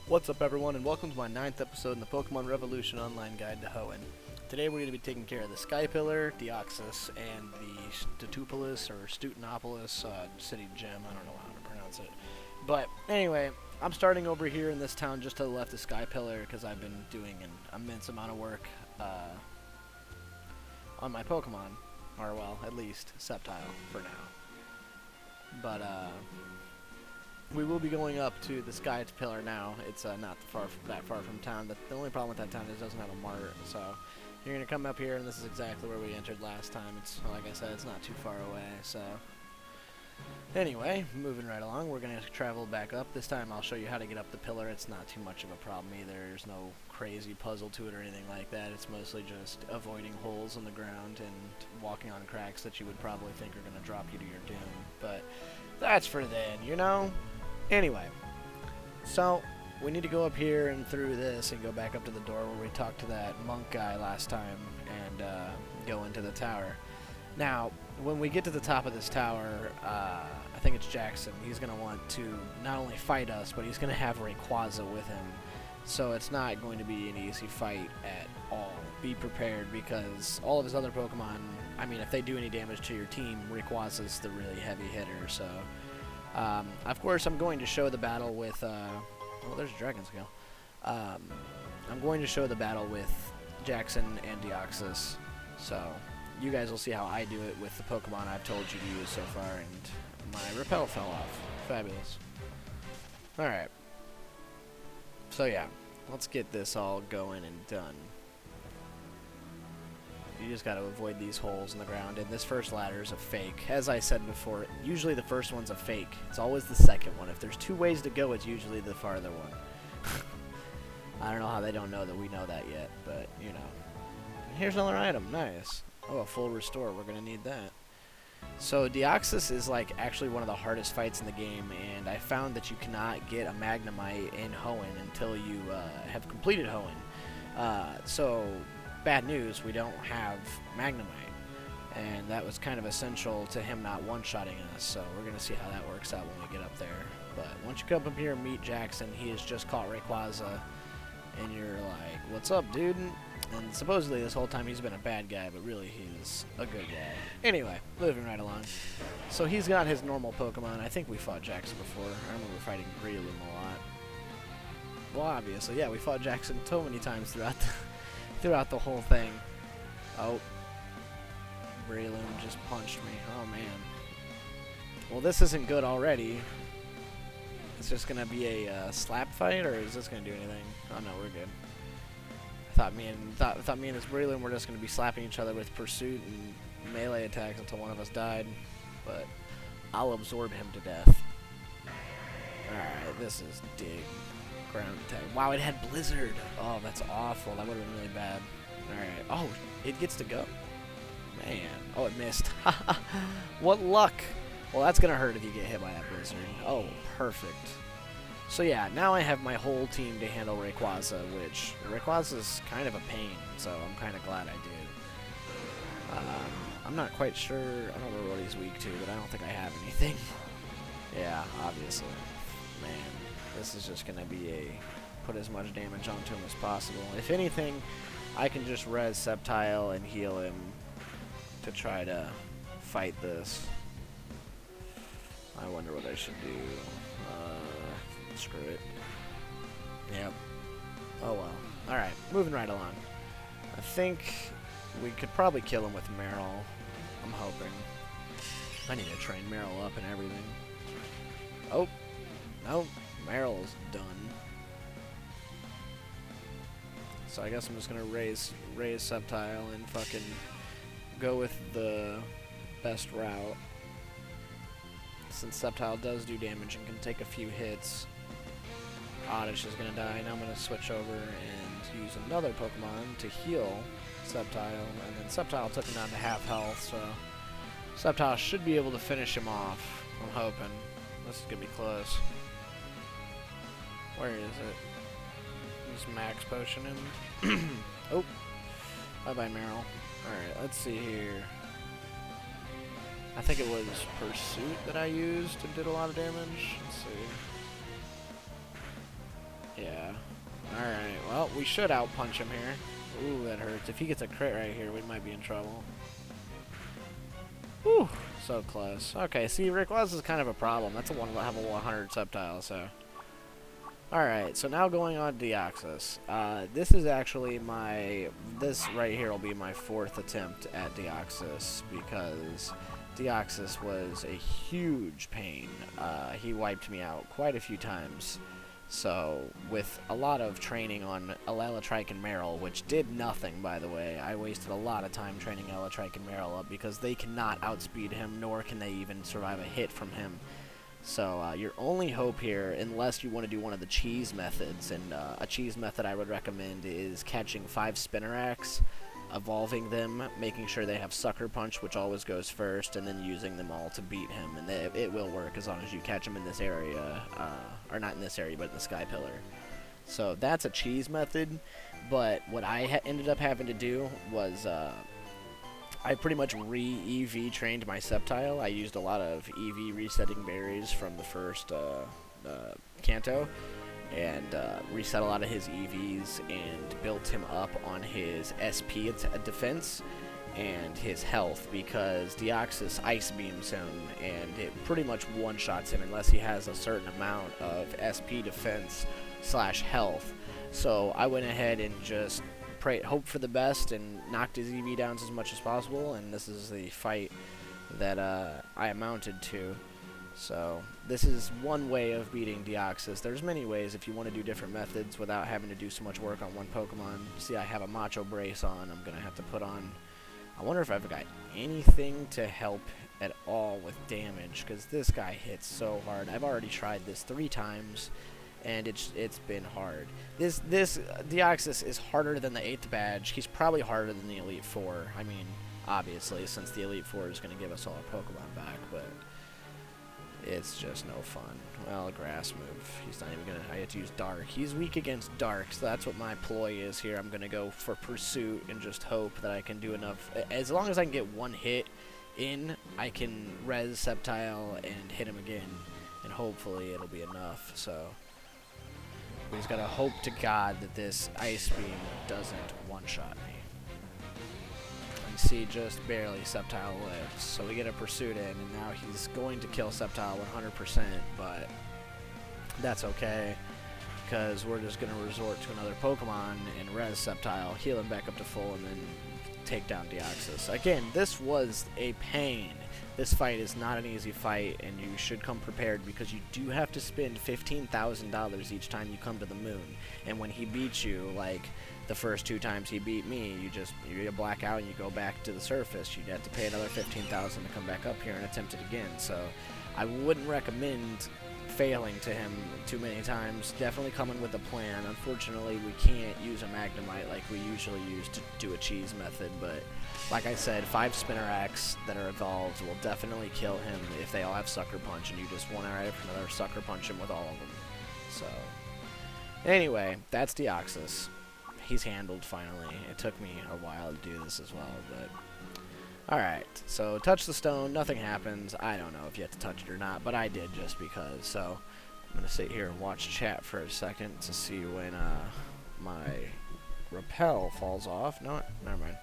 What's up everyone, and welcome to my 9th episode in the Pokemon Revolution Online Guide to Hoenn. Today we're going to be taking care of the Sky Pillar, Deoxys, and the Sootopolis, or Sootopolis, city gem, I don't know how to pronounce it. But anyway, I'm starting over here in this town just to the left of Sky Pillar because I've been doing an immense amount of work on my Pokemon, or well, at least Sceptile for now. But we will be going up to the Sky Pillar now. It's not that far from town. The only problem with that town is it doesn't have a mart. So you're going to come up here, and this is exactly where we entered last time. It's, like I said, it's not too far away. So anyway, moving right along, we're going to travel back up. This time I'll show you how to get up the pillar. It's not too much of a problem either. There's no crazy puzzle to it or anything like that. It's mostly just avoiding holes in the ground and walking on cracks that you would probably think are going to drop you to your doom. But that's for then, you know? Anyway, so we need to go up here and through this and go back up to the door where we talked to that monk guy last time and go into the tower. Now, when we get to the top of this tower, I think it's Jackson. He's going to want to not only fight us, but he's going to have Rayquaza with him. So it's not going to be an easy fight at all. Be prepared because all of his other Pokemon, I mean, if they do any damage to your team, Rayquaza's the really heavy hitter, so of course, I'm going to show the battle with, well, there's a Dragon Scale. I'm going to show the battle with Jackson and Deoxys, so you guys will see how I do it with the Pokemon I've told you to use so far, and my Repel fell off. Fabulous. Alright. So yeah, let's get this all going and done. You just got to avoid these holes in the ground, and this first ladder is a fake. As I said before, usually the first one's a fake. It's always the second one. If there's two ways to go, it's usually the farther one. I don't know how they don't know that we know that yet, but, you know. Here's another item. Nice. Oh, a full restore. We're going to need that. So, Deoxys is, like, actually one of the hardest fights in the game, and I found that you cannot get a Magnemite in Hoenn until you have completed Hoenn. So bad news, we don't have Magnemite, and that was kind of essential to him not one-shotting us, so we're going to see how that works out when we get up there. But once you come up here and meet Jackson, he has just caught Rayquaza, and you're like, what's up, dude? And supposedly this whole time he's been a bad guy, but really he's a good guy. Anyway, moving right along. So he's got his normal Pokemon. I think we fought Jackson before. I remember fighting Breloom a lot. Well, obviously, yeah, we fought Jackson so many times throughout the whole thing. Oh. Breloom just punched me. Oh, man. Well, this isn't good already. It's just going to be a slap fight, or is this going to do anything? Oh, no, we're good. I thought me and this Breloom were just going to be slapping each other with Pursuit and melee attacks until one of us died. But I'll absorb him to death. Alright, this is Dig. Ground attack. Wow, it had Blizzard. Oh, that's awful. That would have been really bad. Alright. Oh, it gets to go. Man. Oh, it missed. What luck. Well, that's going to hurt if you get hit by that Blizzard. Oh, perfect. So yeah, now I have my whole team to handle Rayquaza, which Rayquaza's kind of a pain, so I'm kind of glad I did. I'm not quite sure. I don't remember what he's weak to, but I don't think I have anything. Yeah, obviously. Man. This is just going to be put as much damage onto him as possible. If anything, I can just res Sceptile and heal him to try to fight this. I wonder what I should do. Screw it. Yep. Oh well. Alright, moving right along. I think we could probably kill him with Meryl. I'm hoping. I need to train Meryl up and everything. Oh. Nope. Meryl's done. So I guess I'm just gonna raise Sceptile and fucking go with the best route. Since Sceptile does do damage and can take a few hits, Oddish is gonna die. Now I'm gonna switch over and use another Pokemon to heal Sceptile, and then Sceptile took him down to half health, so Sceptile should be able to finish him off. I'm hoping. This is gonna be close. Where is it? Just max potion him. Oh. Bye-bye, Meryl. Alright, let's see here. I think it was Pursuit that I used and did a lot of damage. Let's see. Yeah. Alright, well, we should outpunch him here. Ooh, that hurts. If he gets a crit right here, we might be in trouble. Whew, so close. Okay, see, Wallace is kind of a problem. That's a level 100 Sceptile, so... Alright, so now going on Deoxys. This is actually this right here will be my 4th attempt at Deoxys, because Deoxys was a huge pain. He wiped me out quite a few times. So, with a lot of training on Elatrike and Meryl, which did nothing, by the way, I wasted a lot of time training Elatrike and Meryl up, because they cannot outspeed him, nor can they even survive a hit from him. So, your only hope here, unless you want to do one of the cheese methods, and a cheese method I would recommend is catching 5 Spinnerax, evolving them, making sure they have Sucker Punch, which always goes first, and then using them all to beat him. And it will work as long as you catch him in this area, or not in this area, but in the Sky Pillar. So that's a cheese method, but what I ended up having to do was, I pretty much re-EV trained my Sceptile. I used a lot of EV resetting berries from the first Kanto, and reset a lot of his EVs and built him up on his SP defense and his health, because Deoxys Ice Beams him, and it pretty much one-shots him unless he has a certain amount of SP defense / health. So I went ahead and just hoped for the best and knocked his EV down as much as possible, and this is the fight that I amounted to. So this is one way of beating Deoxys. There's many ways if you want to do different methods without having to do so much work on one Pokemon. See, I have a Macho Brace on. I'm going to have to put on... I wonder if I've got anything to help at all with damage, because this guy hits so hard. I've already tried this 3 times, and it's been hard. This Deoxys is harder than the 8th badge. He's probably harder than the Elite Four. I mean, obviously, since the Elite Four is going to give us all our Pokemon back, but it's just no fun. Well, a grass move. He's not even going to... I have to use Dark. He's weak against Dark, so that's what my ploy is here. I'm going to go for Pursuit and just hope that I can do enough. As long as I can get one hit in, I can res Sceptile and hit him again, and hopefully it'll be enough, so... We just gotta hope to God that this Ice Beam doesn't one-shot me. You see, just barely Sceptile lives. So we get a Pursuit in, and now he's going to kill Sceptile 100%, but that's okay, because we're just gonna resort to another Pokemon and res Sceptile, heal him back up to full, and then take down Deoxys. Again, this was a pain. This fight is not an easy fight, and you should come prepared, because you do have to spend $15,000 each time you come to the moon. And when he beats you, like the first 2 times he beat me, you black out and you go back to the surface. You'd have to pay another $15,000 to come back up here and attempt it again. So I wouldn't recommend failing to him too many times. Definitely coming with a plan. Unfortunately, we can't use a Magnemite like we usually use to do a cheese method, but like I said, 5 Spinnerax that are evolved will definitely kill him if they all have Sucker Punch, and you just one after another Sucker Punch him with all of them. So, anyway, that's Deoxys. He's handled finally. It took me a while to do this as well, but... Alright, so touch the stone, nothing happens. I don't know if you have to touch it or not, but I did just because. So, I'm going to sit here and watch chat for a second to see when my repel falls off. No, never mind.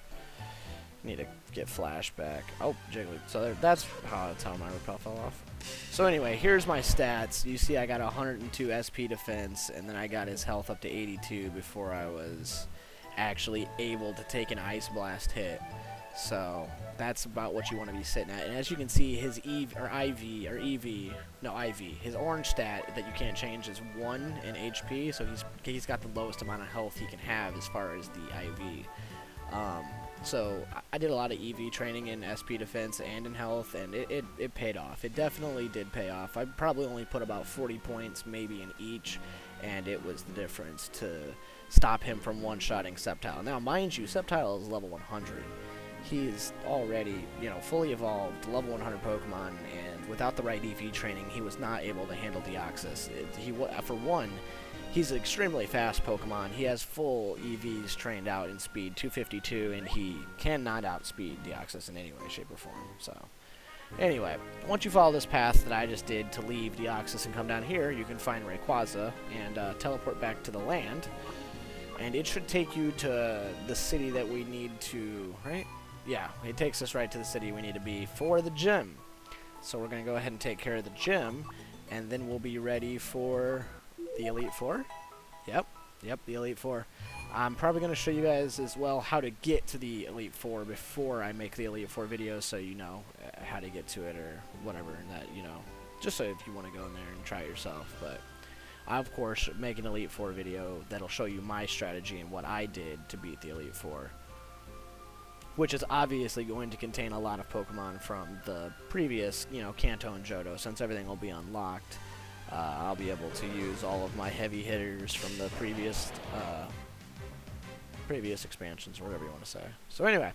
Need to get flashback. Oh, Jiggly. So that's how my repel fell off. So anyway, here's my stats. You see I got 102 SP defense, and then I got his health up to 82 before I was actually able to take an Ice Blast hit. So that's about what you want to be sitting at. And as you can see, his his orange stat that you can't change is 1 in HP. So he's got the lowest amount of health he can have as far as the IV. So I did a lot of EV training in SP defense and in health, and it paid off. It definitely did pay off. I probably only put about 40 points maybe in each, and it was the difference to stop him from one-shotting Sceptile. Now, mind you, Sceptile is level 100. He's already, fully evolved, level 100 Pokemon, and without the right EV training, he was not able to handle Deoxys. For one, he's an extremely fast Pokemon. He has full EVs trained out in speed, 252, and he cannot outspeed Deoxys in any way, shape, or form. So, Anyway, once you follow this path that I just did to leave Deoxys and come down here, you can find Rayquaza and teleport back to the land. And it should take you to the city that we need to, right? Yeah, it takes us right to the city we need to be for the gym. So we're going to go ahead and take care of the gym, and then we'll be ready for the Elite Four. Yep, the Elite Four. I'm probably going to show you guys as well how to get to the Elite Four before I make the Elite Four video, so you know how to get to it or whatever, and that, you know, just so if you want to go in there and try it yourself. But I, of course, make an Elite Four video that'll show you my strategy and what I did to beat the Elite Four, which is obviously going to contain a lot of Pokemon from the previous, you know, Kanto and Johto. Since everything will be unlocked, I'll be able to use all of my heavy hitters from the previous expansions, or whatever you want to say. So anyway,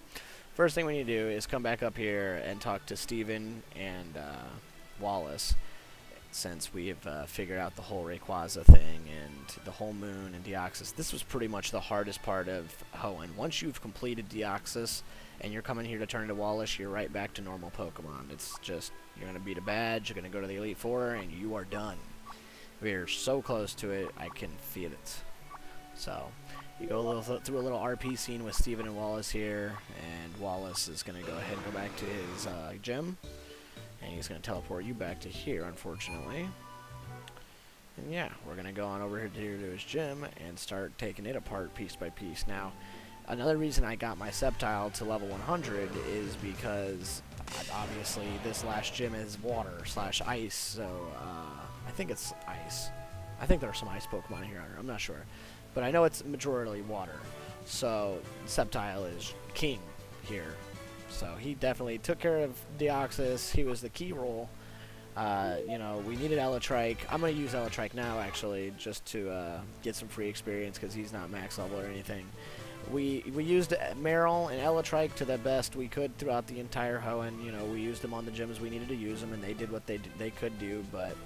first thing we need to do is come back up here and talk to Steven and Wallace, since we've figured out the whole Rayquaza thing and the whole Moon and Deoxys. This was pretty much the hardest part of Hoenn. Once you've completed Deoxys and you're coming here to turn into Wallace, you're right back to normal Pokemon. It's just, you're going to beat a badge, you're going to go to the Elite Four, and you are done. We're so close to it, I can feel it. So, you go through a little RP scene with Steven and Wallace here, and Wallace is going to go ahead and go back to his gym. And he's going to teleport you back to here, unfortunately. And yeah, we're going to go on over here to his gym and start taking it apart piece by piece. Now, another reason I got my Sceptile to level 100 is because, obviously, this last gym is water/ice, so I think it's ice. I think there are some ice Pokemon here, I'm not sure. But I know it's majority water, so Sceptile is king here. So he definitely took care of Deoxys. He was the key role. You know, we needed Elytrike. I'm going to use Elytrike now, actually, just to get some free experience, because he's not max level or anything. We used Marill and Elytrike to the best we could throughout the entire Hoenn. You know, we used them on the gyms we needed to use them, and they did what they could do. But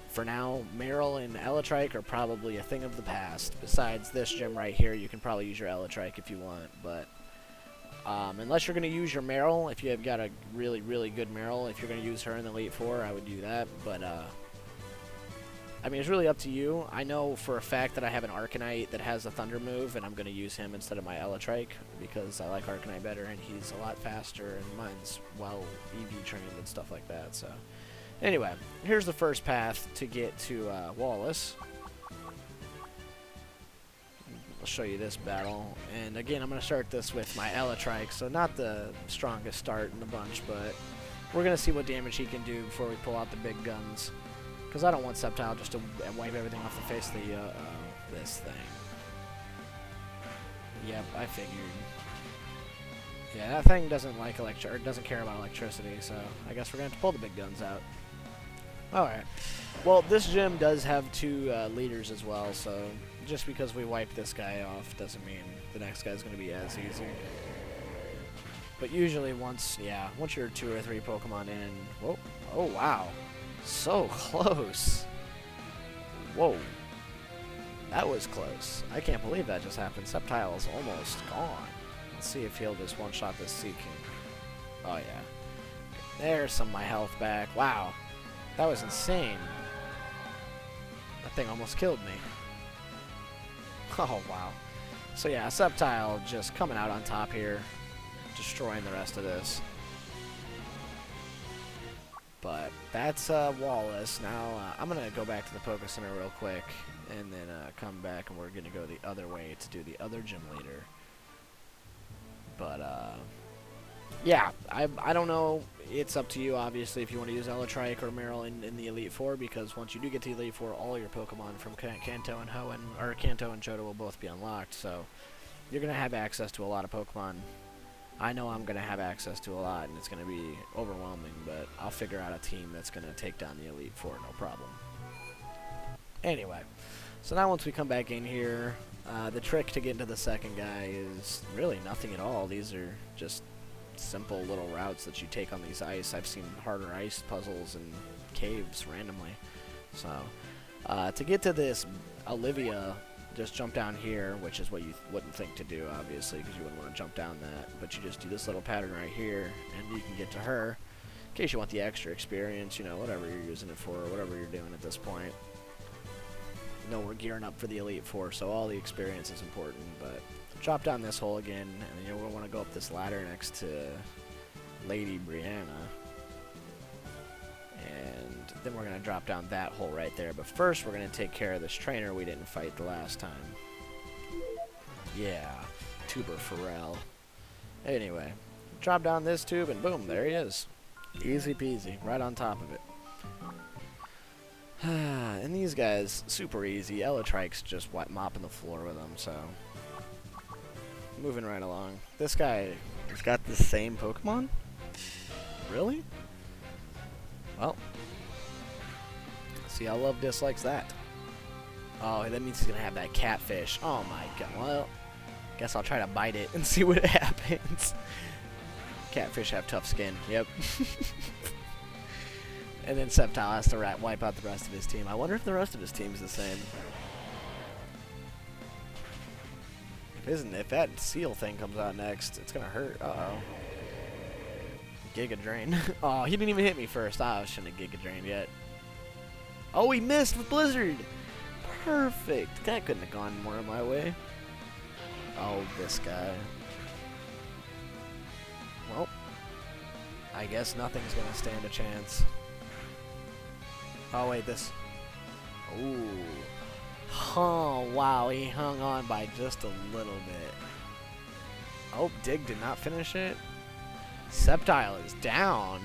for now, Marill and Elytrike are probably a thing of the past. Besides this gym right here, you can probably use your Elytrike if you want, but unless you're going to use your Marill, if you have got a really, really good Marill, if you're going to use her in the Elite Four, I would do that. But, I mean, it's really up to you. I know for a fact that I have an Arcanite that has a Thunder move, and I'm going to use him instead of my Elytrike, because I like Arcanite better, and he's a lot faster, and mine's well EV trained and stuff like that. So, anyway, here's the first path to get to Wallace. I'll show you this battle, and again I'm going to start this with my Elytrike, so not the strongest start in the bunch, but we're going to see what damage he can do before we pull out the big guns, because I don't want Sceptile just to wipe everything off the face of the, this thing. Yep, I figured. Yeah, that thing doesn't like doesn't care about electricity, so I guess we're going to have to pull the big guns out. Alright, well this gym does have 2 leaders as well, so just because we wiped this guy off doesn't mean the next guy's going to be as easy. But usually once you're 2 or 3 Pokemon in, whoa, oh wow, so close. Whoa, that was close. I can't believe that just happened. Sceptile is almost gone. Let's see if he'll just one-shot this Sea King. Oh yeah, there's some of my health back. Wow, that was insane. That thing almost killed me. Oh, wow. So, yeah, Sceptile just coming out on top here, destroying the rest of this. But that's Wallace. Now, I'm going to go back to the Poké Center real quick, and then come back, and we're going to go the other way to do the other gym leader. But, yeah, I don't know. It's up to you, obviously, if you want to use Elytrike or Marill in the Elite Four, because once you do get to the Elite Four, all your Pokemon from Kanto and Hoenn, or Kanto and Johto will both be unlocked, so you're going to have access to a lot of Pokemon. I know I'm going to have access to a lot, and it's going to be overwhelming, but I'll figure out a team that's going to take down the Elite Four, no problem. Anyway, so now once we come back in here, the trick to get into the second guy is really nothing at all. These are just simple little routes that you take on these ice. I've seen harder ice puzzles and caves randomly. So, to get to this Olivia, just jump down here, which is what you wouldn't think to do, obviously, because you wouldn't want to jump down that. But you just do this little pattern right here, and you can get to her. case you want the extra experience, you know, whatever you're using it for, or whatever you're doing at this point. You know, we're gearing up for the Elite Four, so all the experience is important, but drop down this hole again, and you'll want to go up this ladder next to Lady Brianna. And then we're going to drop down that hole right there, but first we're going to take care of this trainer we didn't fight the last time. Yeah, Tuber Pharrell. Anyway, drop down this tube, and boom, there he is. Easy peasy, right on top of it. And these guys, super easy. Elytrike's just mopping the floor with them, so... Moving right along. This guy has got the same Pokemon? Really? Well. See how Love dislikes that. Oh, that means he's gonna have that catfish. Oh my god. Well, guess I'll try to bite it and see what happens. Catfish have tough skin. Yep. And then Sceptile has to wipe out the rest of his team. I wonder if the rest of his team's the same. If that seal thing comes out next, it's gonna hurt. Uh-oh. Giga Drain. Oh, he didn't even hit me first. I shouldn't have Giga Drained yet. Oh, he missed with Blizzard! Perfect! That couldn't have gone more my way. Oh, this guy. Well, I guess nothing's gonna stand a chance. Oh, wait, this... Ooh. Oh, wow, he hung on by just a little bit. Oh, Dig did not finish it. Sceptile is down.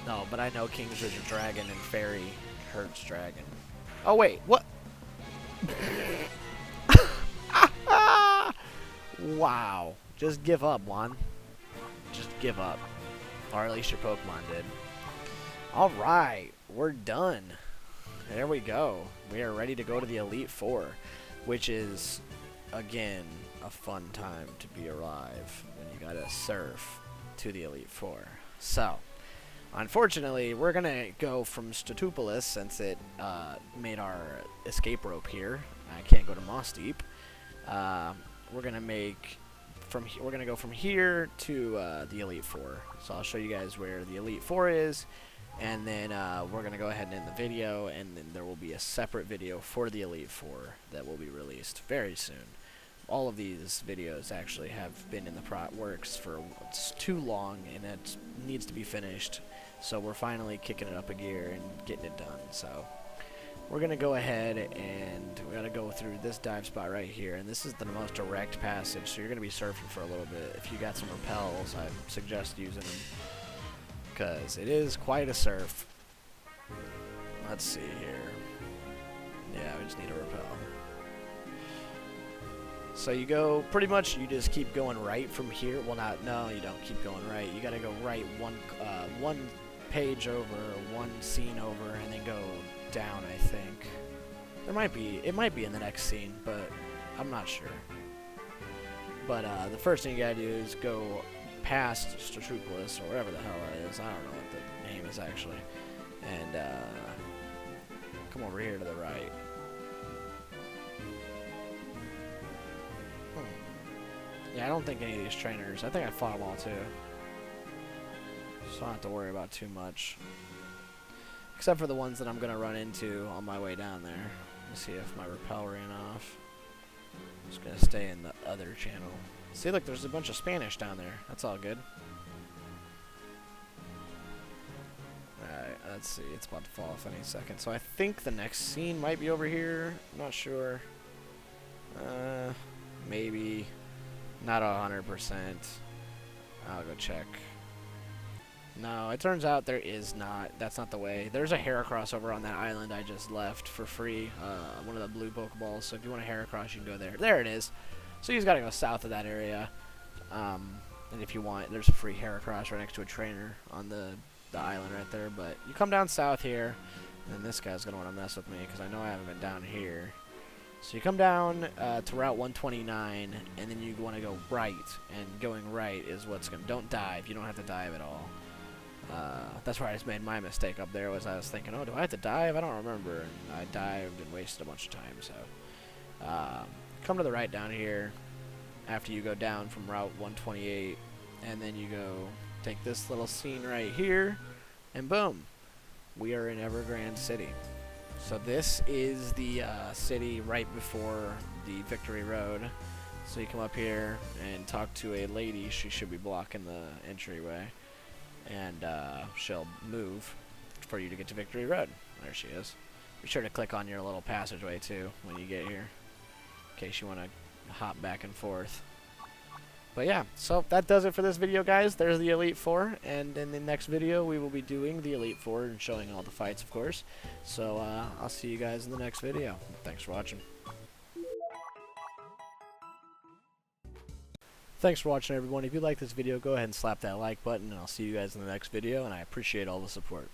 No, but I know King's Ridge Dragon and Fairy hurts Dragon. Oh, wait, what? Wow. Just give up, Juan. Just give up. Or at least your Pokemon did. Alright, we're done. There we go. We are ready to go to the Elite Four, which is, again, a fun time to be alive when you gotta surf to the Elite Four. So, unfortunately, we're gonna go from Sootopolis since it made our escape rope here. I can't go to Moss Deep. We're gonna go from here to the Elite Four. So I'll show you guys where the Elite Four is. And then we're going to go ahead and end the video, and then there will be a separate video for the Elite Four that will be released very soon. All of these videos actually have been in the works for too long, and it needs to be finished. So we're finally kicking it up a gear and getting it done. So we're going to go ahead, and we're going to go through this dive spot right here. And this is the most direct passage, so you're going to be surfing for a little bit. If you got some repels, I suggest using them, because it is quite a surf. Let's see here. Yeah, we just need a repel. So you go, pretty much, you just keep going right from here. Well, no, you don't keep going right. You gotta go right one page over, one scene over, and then go down, I think. It might be in the next scene, but I'm not sure. But the first thing you gotta do is go past Sootopolis, or wherever the hell that is. I don't know what the name is actually. And come over here to the right. Yeah, I don't think any of these trainers, I think I fought them all too. So I don't have to worry about too much. Except for the ones that I'm going to run into on my way down there. Let me see if my repel ran off. I'm just going to stay in the other channel. See, look, there's a bunch of Spanish down there. That's all good. Alright, let's see. It's about to fall off any second. So I think the next scene might be over here. I'm not sure. Maybe. Not 100%. I'll go check. No, it turns out there is not. That's not the way. There's a Heracross over on that island I just left for free. One of the blue Pokeballs. So if you want a Heracross, you can go there. There it is. So you just gotta go south of that area. And if you want, there's a free Heracross right next to a trainer on the island right there. But you come down south here, and this guy's gonna want to mess with me because I know I haven't been down here. So you come down to Route 129, and then you want to go right. And going right is what's gonna. Don't dive. You don't have to dive at all. That's where I just made my mistake up there. Was I was thinking, oh, do I have to dive? I don't remember. And I dived and wasted a bunch of time. So. Come to the right down here after you go down from Route 128, and then you go take this little scene right here, and boom, we are in Evergrande City. So this is the city right before the Victory Road. So you come up here and talk to a lady. She should be blocking the entryway, and she'll move for you to get to Victory Road. There she is. Be sure to click on your little passageway too when you get here, in case you want to hop back and forth. But yeah, so that does it for this video, guys. There's the Elite Four, and in the next video we will be doing the Elite Four and showing all the fights, of course. So I'll see you guys in the next video. Thanks for watching. Thanks for watching, everyone. If you like this video, go ahead and slap that like button, and I'll see you guys in the next video, and I appreciate all the support.